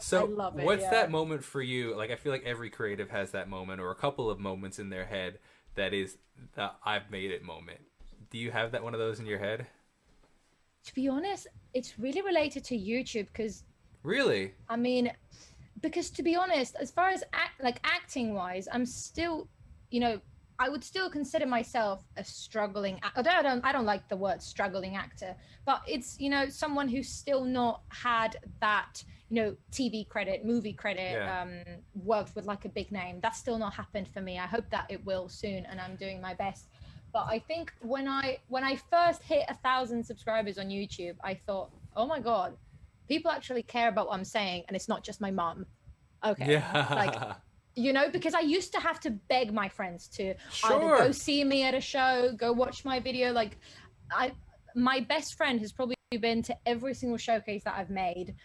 So love it. what's Yeah. that moment for you? Like, I feel like every creative has that moment or a couple of moments in their head that is the I've made it moment. Do you have that one of those in your head? To be honest, it's really related to YouTube because Really? I mean, because to be honest, as far as acting wise, I'm still, you know, I would still consider myself a struggling. Although I don't like the word struggling actor, but it's someone who's still not had that TV credit, movie credit, Yeah. worked with like a big name. That's still not happened for me. I hope that it will soon, and I'm doing my best. But I think when I first hit 1,000 subscribers on YouTube, I thought, oh my god, people actually care about what I'm saying, and it's not just my mom. Okay, like Yeah. because I used to have to beg my friends to either go Sure. see me at a show, go watch my video. Like, my best friend has probably been to every single showcase that I've made,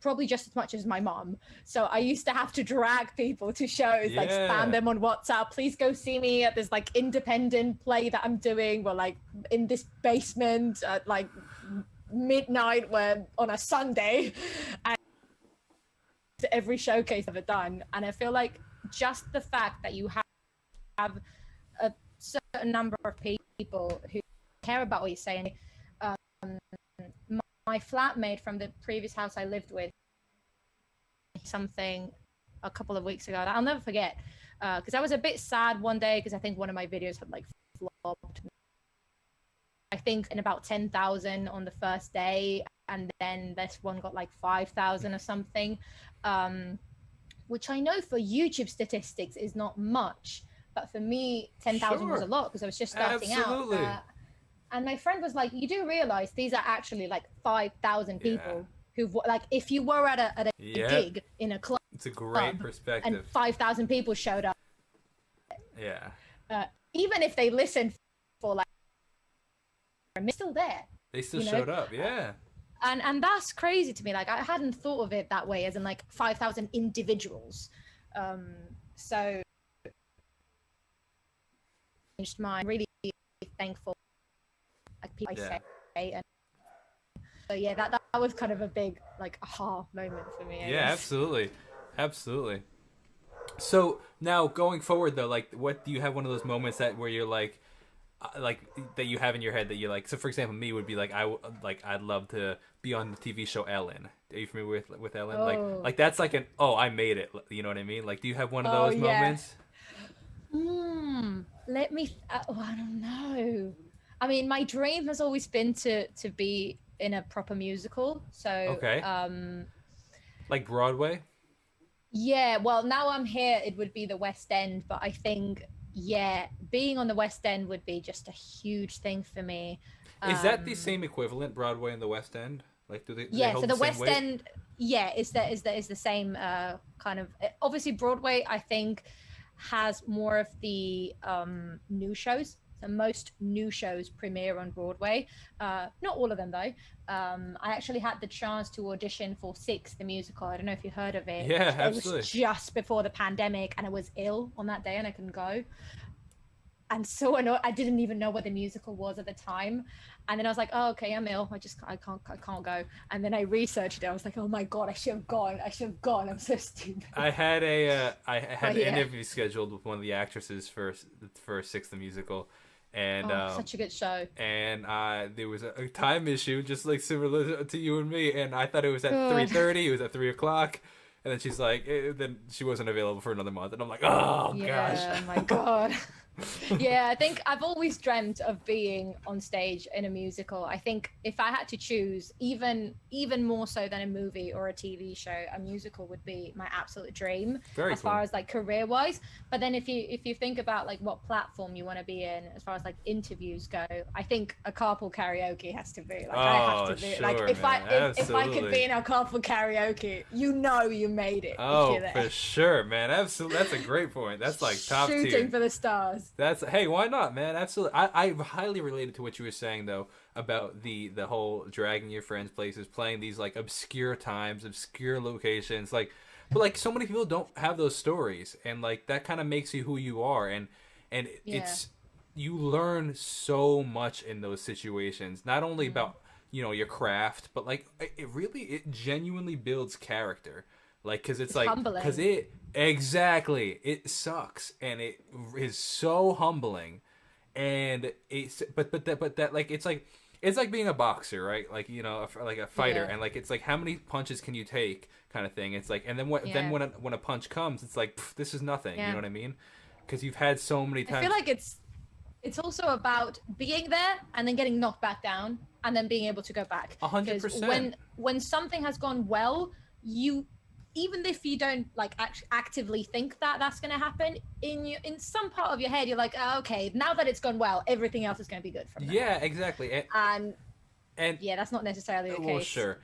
probably just as much as my mom. So I used to have to drag people to shows, like spam Yeah. them on WhatsApp. Please go see me at this like independent play that I'm doing, or like in this basement at like midnight where on a Sunday. And to every showcase I've ever done. And I feel like just the fact that you have a certain number of people who care about what you're saying. Um, my flatmate from the previous house I lived with, something a couple of weeks ago that I'll never forget, because I was a bit sad one day because I think one of my videos had like flopped. I think in about 10,000 on the first day, and then this one got like 5,000 or something, which I know for YouTube statistics is not much, but for me 10,000 was Sure. a lot because I was just starting Absolutely. out. And my friend was like, you do realize these are actually like 5,000 Yeah. people who've, like, if you were at a Yep. gig in a club It's a great and perspective. 5,000 people showed up, Yeah. even if they listened for like, they're still there, They still you know? showed up. Yeah. And that's crazy to me. Like, I hadn't thought of it that way, as in like 5,000 individuals. So changed my really thankful, like, people Yeah. say. And so yeah, that was kind of a big like aha moment for me, I Yeah, guess. absolutely. Absolutely. So now going forward though, like what do you have one of those moments that where you're like that you have in your head that you like, so for example me would be like I'd love to be on the TV show Ellen. Are you familiar with Ellen? Oh. Like that's like an oh I made it, you know what I mean? Like do you have one of Oh those yeah. moments? Let me. I don't know. I mean, my dream has always been to be in a proper musical. So, Okay. Like Broadway? yeah. Well, now I'm here. It would be the West End, but I think, yeah, being on the West End would be just a huge thing for me. Is that the Um, same equivalent, Broadway and the West End? Like do they yeah. So hold the the same West weight? End, yeah, is the same kind of. Obviously, Broadway, I think, has more of the new shows. So most new shows premiere on Broadway. Not all of them though. I actually had the chance to audition for Six, the musical. I don't know if you heard of it. Yeah, It was absolutely. just before the pandemic, and I was ill on that day, and I couldn't go. And so annoyed. I didn't even know what the musical was at the time. And then I was like, oh, okay, I'm ill. I can't go. And then I researched it. I was like, oh my God, I should have gone. I'm so stupid. I had But an yeah. interview scheduled with one of the actresses for Six the Musical, and Oh, such a good show. there was a time issue just like similar to you and me, and I thought it was at God. 3:30. It was at 3 o'clock, and then she's like, then she wasn't available for another month, and I'm like, oh gosh. Yeah, my God. Yeah, I think I've always dreamt of being on stage in a musical. I think if I had to choose, even more so than a movie or a TV show, a musical would be my absolute dream Very as cool. far as like career wise. But then if you think about like what platform you want to be in as far as like interviews go, I think a carpool karaoke has to be like, I have Oh to be sure, like, if I man, if I could absolutely. be in a carpool karaoke, you made it if Oh, you're for there. sure, man. Absolutely. That's a great point. That's like top Shooting tier. for the stars. That's hey, why not, man? Absolutely. I highly related to what you were saying though about the whole dragging your friends places, playing these like obscure times, obscure locations, like but like so many people don't have those stories, and like that kind of makes you who you are, and Yeah. it's you learn so much in those situations, not only about your craft, but like it genuinely builds character. Like, because it's like, humbling. because it sucks, and it is so humbling, and it's but that like it's like being a boxer, right? Like, like a fighter, Yeah. and like it's like how many punches can you take, kind of thing. It's like, and then when a punch comes, it's like, this is nothing. You Yeah. know what I mean? Because you've had so many times. I feel like it's also about being there and then getting knocked back down and then being able to go back. 100%. When something has gone well, even if you don't like actively think that that's going to happen, in some part of your head you're like, oh, okay, now that it's gone well, everything else is going to be good from now. Yeah, exactly. And yeah, that's not necessarily the case. Well, sure.